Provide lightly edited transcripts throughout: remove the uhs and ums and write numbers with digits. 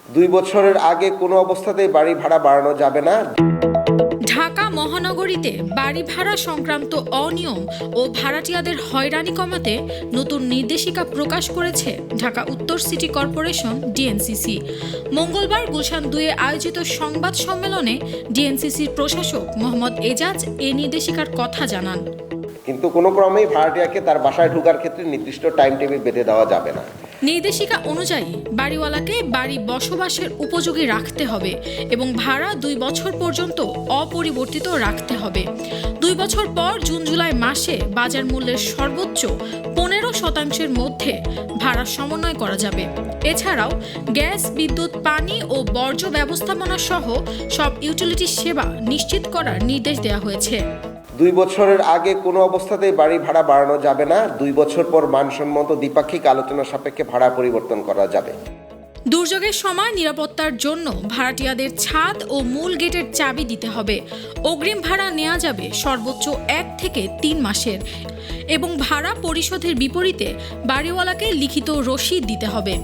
2 বছরের আগে কোনো অবস্থাতেই বাড়ি ভাড়া বাড়ানো যাবে না। ঢাকা মহানগরীতে বাড়ি ভাড়া সংক্রান্ত অনিয়ম ও ভাড়াটিয়াদের হয়রানি কমাতে নতুন নির্দেশিকা প্রকাশ করেছে ঢাকা উত্তর সিটি কর্পোরেশন ডিএনসিসি। মঙ্গলবার গুলশান 2-এ আয়োজিত সংবাদ সম্মেলনে ডিএনসিসির প্রশাসক মোহাম্মদ এজাজ এ নির্দেশিকার কথা জানান। কিন্তু কোনো ক্রমেই ভাড়াটিয়াকে তার বাসায় ঢোকার ক্ষেত্রে নির্দিষ্ট টাইম টেবিল বেঁধে দেওয়া যাবে না। নির্দেশিকা অনুযায়ী বাড়িওয়ালাকে বাড়ি বসবাসের উপযোগী রাখতে হবে এবং ভাড়া 2 বছর পর্যন্ত অপরিবর্তিত রাখতে হবে। 2 বছর পর জুন-জুলাই মাসে বাজার মূল্যের সর্বোচ্চ 15% মধ্যে ভাড়া সমন্বয় করা যাবে। এছাড়াও গ্যাস, বিদ্যুৎ, পানি ও বর্জ্য ব্যবস্থাপনা সহ সব ইউটিলিটি সেবা নিশ্চিত করার নির্দেশ দেওয়া হয়েছে। 2 বছরের আগে কোনো অবস্থাতেই বাড়ি ভাড়া বাড়ানো যাবে না। 2 বছর পর মানসম্মত দ্বিপাক্ষিক আলোচনা সাপেক্ষে ভাড়া পরিবর্তন করা যাবে। দুর্যোগের সময় নিরাপত্তার জন্য ভাড়াটিয়াদের ছাদ ও মূল গেটের চাবি দিতে হবে। অগ্রিম ভাড়া নেওয়া যাবে সর্বোচ্চ 1 থেকে 3 মাসের এবং ভাড়া পরিশোধের বিপরীতে বাড়িওয়ালাকে লিখিত রসিদ দিতে হবে।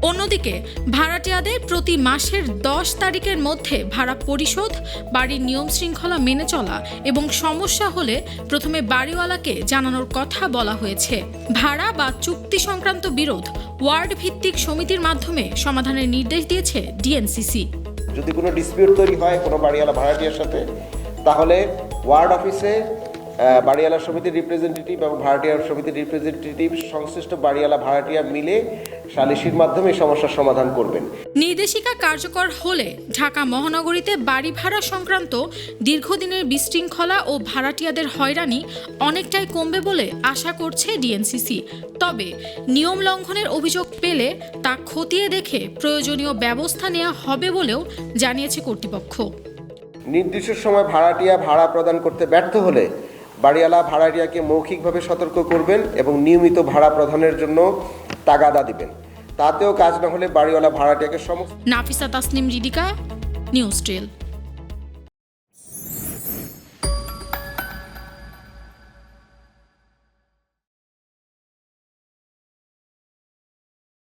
অন্যদিকে ভাড়াটিয়াদের প্রতি মাসের 10 তারিখের মধ্যে ভাড়া পরিশোধ, বাড়ির নিয়ম শৃঙ্খলা মেনে চলা এবং সমস্যা হলে প্রথমে বাড়িওয়ালাকে জানানোর কথা বলা হয়েছে। ভাড়া বা চুক্তি সংক্রান্ত বিরোধ ওয়ার্ড ভিত্তিক সমিতির মাধ্যমে সমাধানের নির্দেশ দিয়েছে ডিএনসিসি। যদি কোনো ডিসপিউট তৈরি হয় কোনো বাড়িওয়ালা ভাড়াটিয়ার সাথে, তাহলে ওয়ার্ড অফিসে বাড়িওয়ালা সমিতির রিপ্রেজেন্টেটিভ এবং ভাড়াটিয়ার সমিতির রিপ্রেজেন্টেটিভ সংশ্লিষ্ট বাড়িওয়ালা ভাড়াটিয়া মিলে সালিসির মাধ্যমে সমস্যার সমাধান করবেন। নির্দেশিকা কার্যকর হলে ঢাকা মহানগরীতে বাড়ি ভাড়া সংক্রান্ত দীর্ঘদিনের বিশৃঙ্খলা ও ভাড়াটিয়াদের হয়রানি অনেকটাই কমবে বলে আশা করছে ডিএনসিসি। তবে নিয়ম লঙ্ঘনের অভিযোগ পেলে তা খতিয়ে দেখে প্রয়োজনীয় ব্যবস্থা নেওয়া হবে বলেও জানিয়েছে কর্তৃপক্ষ। নির্দিষ্ট সময় ভাড়াটিয়া ভাড়া প্রদান করতে ব্যর্থ হলে বাড়িওয়ালা ভাড়াটিয়াকে মৌখিকভাবে সতর্ক করবেন এবং নিয়মিত ভাড়া প্রদানের জন্য তাগাদা দিবেন। তাতেও কাজ না হলে বাড়িওয়ালা ভাড়াটিয়াকে নাফিসা তাসনিম রিদিকা, নিউজ ট্রেল।